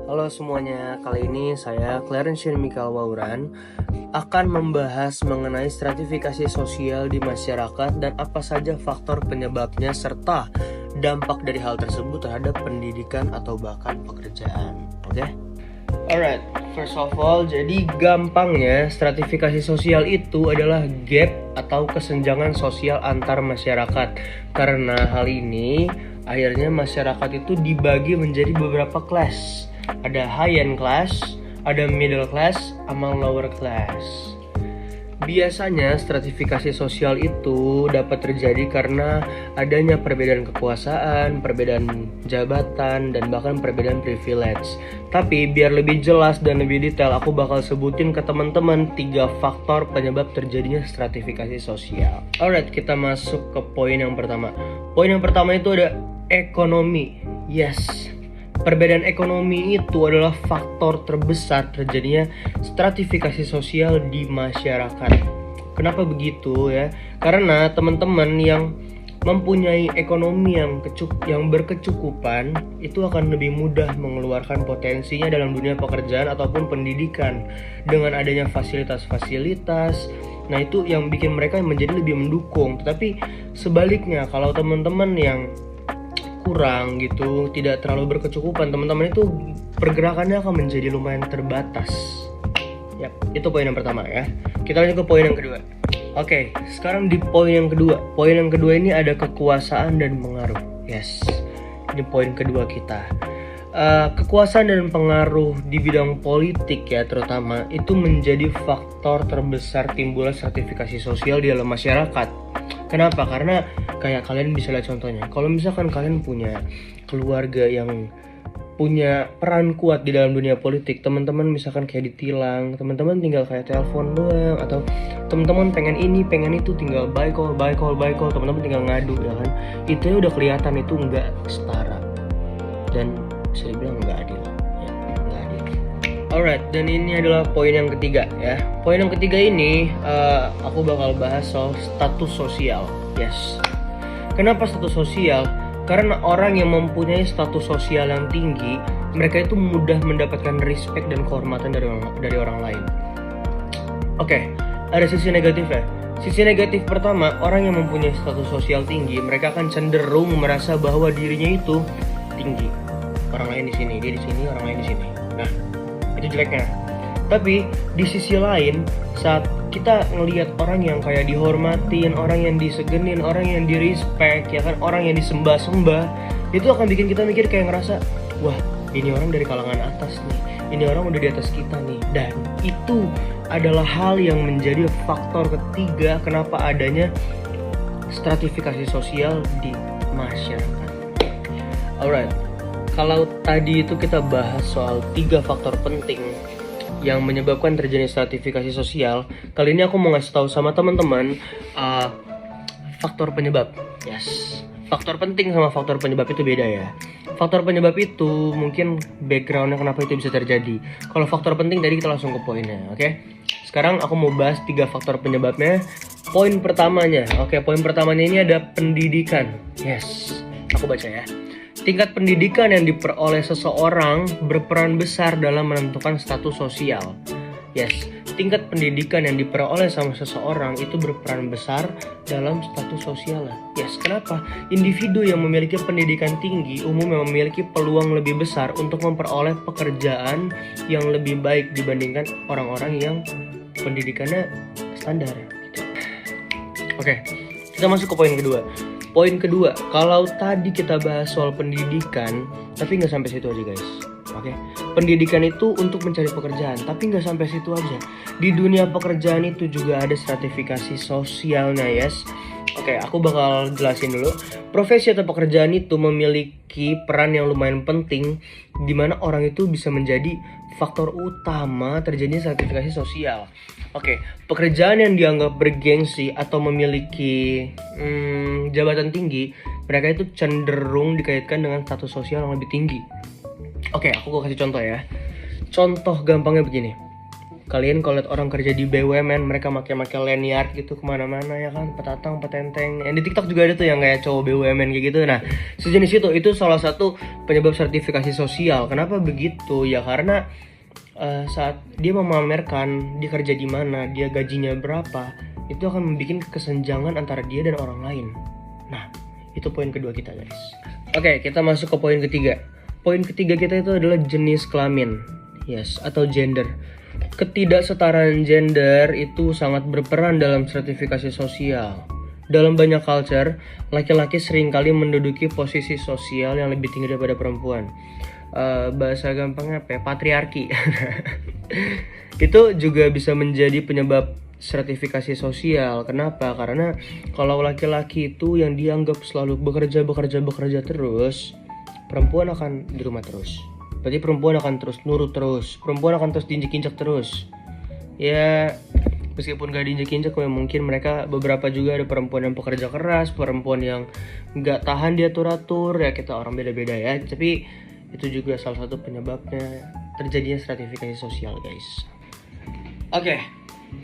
Halo semuanya, kali ini saya Clarence Michael Wauran akan membahas mengenai stratifikasi sosial di masyarakat dan apa saja faktor penyebabnya serta dampak dari hal tersebut terhadap pendidikan atau bahkan pekerjaan. Oke? Alright, first of all, jadi gampangnya stratifikasi sosial itu adalah gap atau kesenjangan sosial antar masyarakat. Karena hal ini akhirnya masyarakat itu dibagi menjadi beberapa kelas. Ada high-end class, ada middle class, sama lower class. Biasanya stratifikasi sosial itu dapat terjadi karena adanya perbedaan kekuasaan, perbedaan jabatan, dan bahkan perbedaan privilege. Tapi biar lebih jelas dan lebih detail, aku bakal sebutin ke teman-teman 3 faktor penyebab terjadinya stratifikasi sosial. Alright, kita masuk ke poin yang pertama. Poin yang pertama itu ada ekonomi. Yes, perbedaan ekonomi itu adalah faktor terbesar terjadinya stratifikasi sosial di masyarakat. Kenapa begitu ya? Karena teman-teman yang mempunyai ekonomi yang berkecukupan itu akan lebih mudah mengeluarkan potensinya dalam dunia pekerjaan ataupun pendidikan dengan adanya fasilitas-fasilitas. Nah, itu yang bikin mereka menjadi lebih mendukung. Tetapi sebaliknya, kalau teman-teman yang kurang gitu, tidak terlalu berkecukupan, teman-teman itu pergerakannya akan menjadi lumayan terbatas. Yap, itu poin yang pertama ya. Kita lanjut ke poin yang kedua. Oke, sekarang di poin yang kedua. Poin yang kedua ini ada kekuasaan dan pengaruh. Yes, ini poin kedua kita. Kekuasaan dan pengaruh di bidang politik ya terutama itu menjadi faktor terbesar timbulnya stratifikasi sosial di dalam masyarakat. Kenapa? Karena kayak kalian bisa lihat contohnya. Kalau misalkan kalian punya keluarga yang punya peran kuat di dalam dunia politik, teman-teman misalkan kayak ditilang, teman-teman tinggal kayak telepon doang, atau teman-teman pengen ini, pengen itu, tinggal by call, teman-teman tinggal ngadu ya kan. Itu ya udah kelihatan itu nggak setara dan bisa dibilang nggak adil ya, nggak adil. Alright, dan ini adalah poin yang ketiga ya. Poin yang ketiga ini aku bakal bahas soal status sosial. Yes, kenapa status sosial? Karena orang yang mempunyai status sosial yang tinggi, mereka itu mudah mendapatkan respect dan kehormatan dari orang lain. Oke, ada sisi negatifnya. Sisi negatif pertama, orang yang mempunyai status sosial tinggi, mereka akan cenderung merasa bahwa dirinya itu tinggi. Orang lain di sini, dia di sini, orang lain di sini. Nah, itu jeleknya. Tapi di sisi lain, saat kita ngelihat orang yang kayak dihormatin, orang yang disegenin, orang yang di-respect, ya kan, orang yang disembah-sembah, itu akan bikin kita mikir kayak ngerasa, wah, ini orang dari kalangan atas nih, ini orang udah di atas kita nih. Dan itu adalah hal yang menjadi faktor ketiga kenapa adanya stratifikasi sosial di masyarakat. Alright, kalau tadi itu kita bahas soal 3 faktor penting yang menyebabkan terjadi stratifikasi sosial, kali ini aku mau ngasih tahu sama teman-teman faktor penyebab. Yes, faktor penting sama faktor penyebab itu beda ya. Faktor penyebab itu mungkin backgroundnya kenapa itu bisa terjadi. Kalau faktor penting tadi kita langsung ke poinnya, oke? Sekarang aku mau bahas 3 faktor penyebabnya. Poin pertamanya, poin pertamanya ini ada pendidikan. Yes, aku baca ya. Tingkat pendidikan yang diperoleh seseorang berperan besar dalam menentukan status sosial. Yes, tingkat pendidikan yang diperoleh sama seseorang itu berperan besar dalam status sosialnya. Yes, kenapa? Individu yang memiliki pendidikan tinggi umumnya memiliki peluang lebih besar untuk memperoleh pekerjaan yang lebih baik dibandingkan orang-orang yang pendidikannya standar. Gitu. Oke, kita masuk ke poin kedua. Poin kedua, kalau tadi kita bahas soal pendidikan, tapi nggak sampai situ aja guys. Oke, pendidikan itu untuk mencari pekerjaan, tapi nggak sampai situ aja. Di dunia pekerjaan itu juga ada stratifikasi sosialnya, yes. Oke, aku bakal jelasin dulu. Profesi atau pekerjaan itu memiliki peran yang lumayan penting, di mana orang itu bisa menjadi faktor utama terjadinya stratifikasi sosial. Oke, pekerjaan yang dianggap bergengsi atau memiliki jabatan tinggi, mereka itu cenderung dikaitkan dengan status sosial yang lebih tinggi. Oke, aku kasih contoh ya. Contoh gampangnya begini. Kalian kalau lihat orang kerja di BUMN, mereka pakai lanyard gitu kemana-mana ya kan, petatang, petenteng. Yang di TikTok juga ada tuh yang kayak cowok BUMN kayak gitu. Nah, sejenis itu salah satu penyebab sertifikasi sosial. Kenapa begitu? Ya karena saat dia memamerkan dia kerja di mana, dia gajinya berapa, itu akan membuat kesenjangan antara dia dan orang lain. Nah, itu poin kedua kita, guys. Oke, kita masuk ke poin ketiga. Poin ketiga kita itu adalah jenis kelamin. Yes, atau gender. Ketidaksetaraan gender itu sangat berperan dalam stratifikasi sosial. Dalam banyak culture, laki-laki seringkali menduduki posisi sosial yang lebih tinggi daripada perempuan. Bahasa gampangnya apa ya? Patriarki. Itu juga bisa menjadi penyebab stratifikasi sosial. Kenapa? Karena kalau laki-laki itu yang dianggap selalu bekerja terus, perempuan akan di rumah terus. Berarti perempuan akan terus nurut terus, perempuan akan terus diinjek-injek terus. Ya, meskipun gak diinjek-injek, mungkin mereka beberapa juga ada perempuan yang pekerja keras, perempuan yang gak tahan diatur-atur, ya kita orang beda-beda ya. Tapi itu juga salah satu penyebabnya terjadinya stratifikasi sosial, guys. Oke,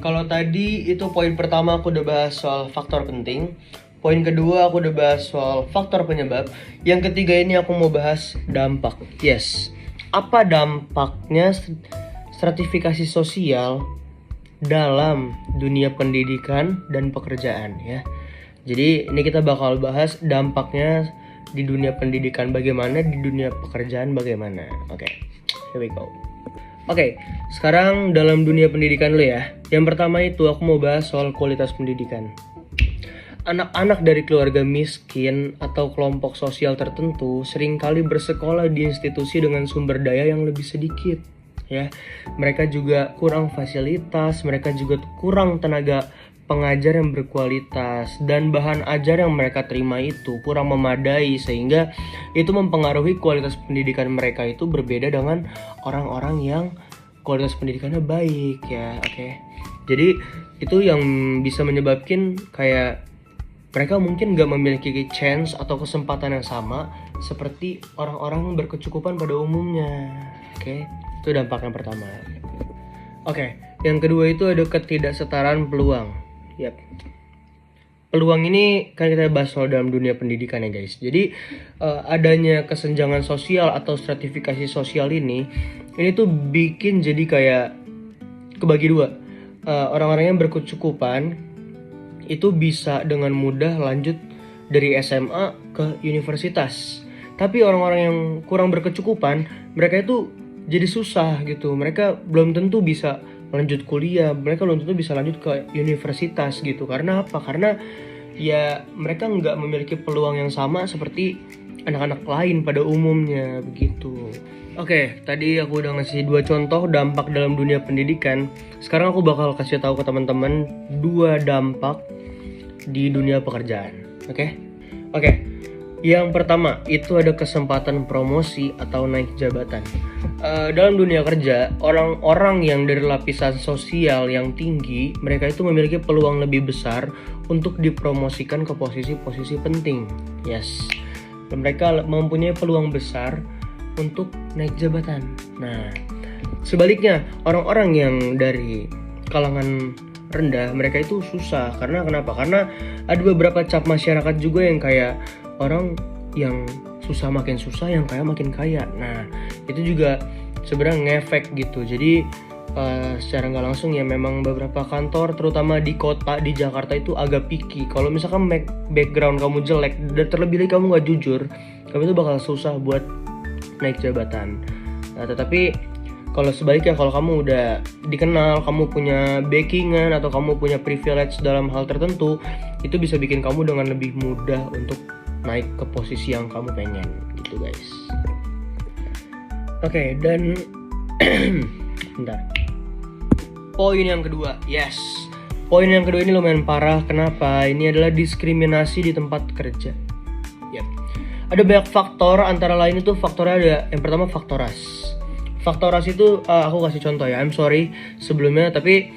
kalau tadi itu poin pertama aku udah bahas soal faktor penting. Poin kedua aku udah bahas soal faktor penyebab. Yang ketiga ini aku mau bahas dampak. Yes. Apa dampaknya stratifikasi sosial dalam dunia pendidikan dan pekerjaan ya. Jadi ini kita bakal bahas dampaknya di dunia pendidikan bagaimana, di dunia pekerjaan bagaimana. Oke, here we go. Oke, sekarang dalam dunia pendidikan dulu ya. Yang pertama itu aku mau bahas soal kualitas pendidikan. Anak-anak dari keluarga miskin atau kelompok sosial tertentu seringkali bersekolah di institusi dengan sumber daya yang lebih sedikit. Ya, mereka juga kurang fasilitas, mereka juga kurang tenaga pengajar yang berkualitas, dan bahan ajar yang mereka terima itu kurang memadai, sehingga itu mempengaruhi kualitas pendidikan mereka itu berbeda dengan orang-orang yang kualitas pendidikannya baik ya. Oke. Jadi itu yang bisa menyebabkan kayak mereka mungkin gak memiliki chance atau kesempatan yang sama seperti orang-orang berkecukupan pada umumnya. Oke, itu dampak yang pertama. Oke, yang kedua itu ada ketidaksetaraan peluang. Yap. Peluang ini kan kita bahas soal dalam dunia pendidikan ya guys. Jadi adanya kesenjangan sosial atau stratifikasi sosial ini tuh bikin jadi kayak kebagi dua. Orang-orang yang berkecukupan itu bisa dengan mudah lanjut dari SMA ke universitas. Tapi orang-orang yang kurang berkecukupan, mereka itu jadi susah gitu. Mereka belum tentu bisa lanjut kuliah, mereka belum tentu bisa lanjut ke universitas gitu. Karena apa? Karena ya mereka nggak memiliki peluang yang sama seperti anak-anak lain pada umumnya begitu. Oke, tadi aku udah ngasih 2 contoh dampak dalam dunia pendidikan. Sekarang aku bakal kasih tahu ke teman-teman 2 dampak di dunia pekerjaan. Oke. Yang pertama itu ada kesempatan promosi atau naik jabatan. Dalam dunia kerja, orang-orang yang dari lapisan sosial yang tinggi, mereka itu memiliki peluang lebih besar untuk dipromosikan ke posisi-posisi penting. Yes. Dan mereka mempunyai peluang besar untuk naik jabatan. Nah, sebaliknya orang-orang yang dari kalangan rendah, mereka itu susah. Kenapa? Karena ada beberapa cap masyarakat juga yang kayak orang yang susah makin susah, yang kaya makin kaya. Nah, itu juga sebenarnya ngefek gitu. Jadi secara nggak langsung ya memang beberapa kantor, terutama di kota di Jakarta itu agak picky. Kalau misalkan background kamu jelek, dan terlebih lagi kamu nggak jujur, kamu itu bakal susah buat naik jabatan. Nah, tetapi kalau sebaliknya, kalau kamu udah dikenal, kamu punya backingan atau kamu punya privilege dalam hal tertentu, itu bisa bikin kamu dengan lebih mudah untuk naik ke posisi yang kamu pengen gitu guys. Oke, dan bentar. Poin yang kedua, yes. Poin yang kedua ini lumayan parah. Kenapa? Ini adalah diskriminasi di tempat kerja. Yep. Ada banyak faktor, antara lain itu faktornya ada. Yang pertama faktor ras. Faktor ras itu aku kasih contoh ya. I'm sorry sebelumnya, tapi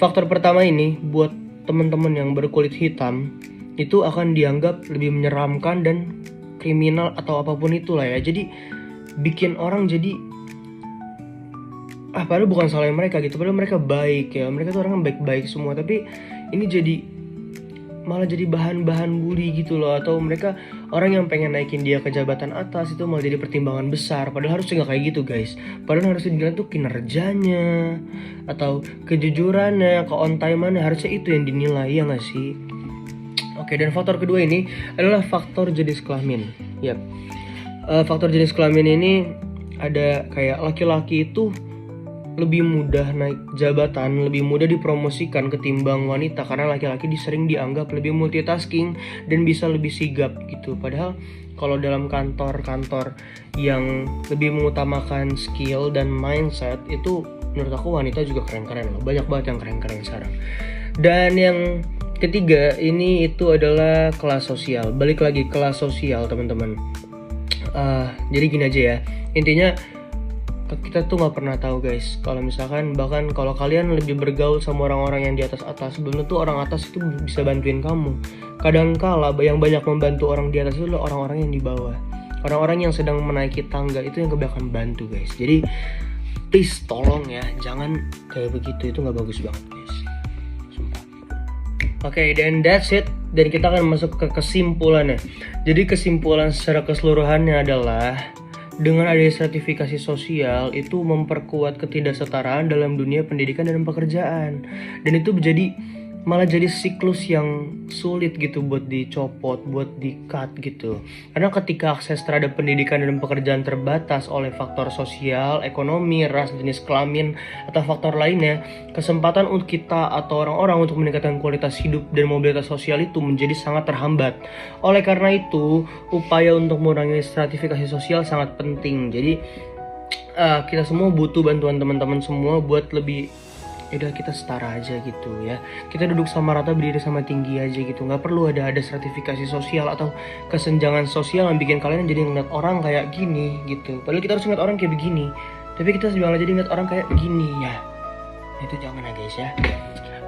faktor pertama ini buat teman-teman yang berkulit hitam itu akan dianggap lebih menyeramkan dan kriminal atau apapun itulah ya. Jadi bikin orang jadi padahal bukan salahnya mereka gitu, padahal mereka baik ya, mereka tuh orang baik-baik semua, tapi ini malah jadi bahan-bahan bully gitu loh. Atau mereka orang yang pengen naikin dia ke jabatan atas itu malah jadi pertimbangan besar, padahal harusnya nggak kayak gitu guys. Padahal harusnya dinilai tuh kinerjanya atau kejujurannya, on time-annya, harusnya itu yang dinilai, ya nggak sih? Oke, dan faktor kedua ini adalah faktor jenis kelamin. Yap. Faktor jenis kelamin ini ada kayak laki-laki itu lebih mudah naik jabatan, lebih mudah dipromosikan ketimbang wanita, karena laki-laki sering dianggap lebih multitasking dan bisa lebih sigap gitu. Padahal kalau dalam kantor-kantor yang lebih mengutamakan skill dan mindset, itu menurut aku wanita juga keren-keren loh. Banyak banget yang keren-keren sekarang. Dan yang ketiga ini itu adalah kelas sosial. Balik lagi kelas sosial teman-teman. Jadi gini aja ya, intinya kita tuh nggak pernah tahu guys, kalau misalkan bahkan kalau kalian lebih bergaul sama orang-orang yang di atas belum tentu orang atas itu bisa bantuin kamu. Kadangkala yang banyak membantu orang di atas itu adalah orang-orang yang di bawah, orang-orang yang sedang menaiki tangga, itu yang kebanyakan bantu guys. Jadi please tolong ya, jangan kayak begitu, itu nggak bagus banget guys, sumpah. Oke, dan that's it. Dan kita akan masuk ke kesimpulannya. Jadi kesimpulan secara keseluruhannya adalah dengan adanya sertifikasi sosial itu memperkuat ketidaksetaraan dalam dunia pendidikan dan pekerjaan. Dan itu malah jadi siklus yang sulit gitu buat dicopot, buat di-cut gitu. Karena ketika akses terhadap pendidikan dan pekerjaan terbatas oleh faktor sosial, ekonomi, ras, jenis kelamin, atau faktor lainnya, kesempatan untuk kita atau orang-orang untuk meningkatkan kualitas hidup dan mobilitas sosial itu menjadi sangat terhambat. Oleh karena itu, upaya untuk mengurangi stratifikasi sosial sangat penting. Jadi kita semua butuh bantuan teman-teman semua buat lebih, udah kita setara aja gitu ya, kita duduk sama rata, berdiri sama tinggi aja gitu. Nggak perlu ada stratifikasi sosial atau kesenjangan sosial yang bikin kalian jadi ngeliat orang kayak gini gitu. Padahal kita harus ngeliat orang kayak begini, tapi kita juga jadi ngeliat orang kayak begini ya. Itu jangan ya guys ya.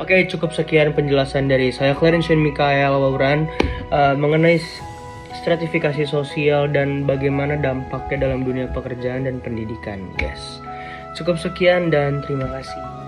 Oke, cukup sekian penjelasan dari saya Clarence Mikael Wawuran mengenai stratifikasi sosial dan bagaimana dampaknya dalam dunia pekerjaan dan pendidikan. Yes, cukup sekian dan terima kasih.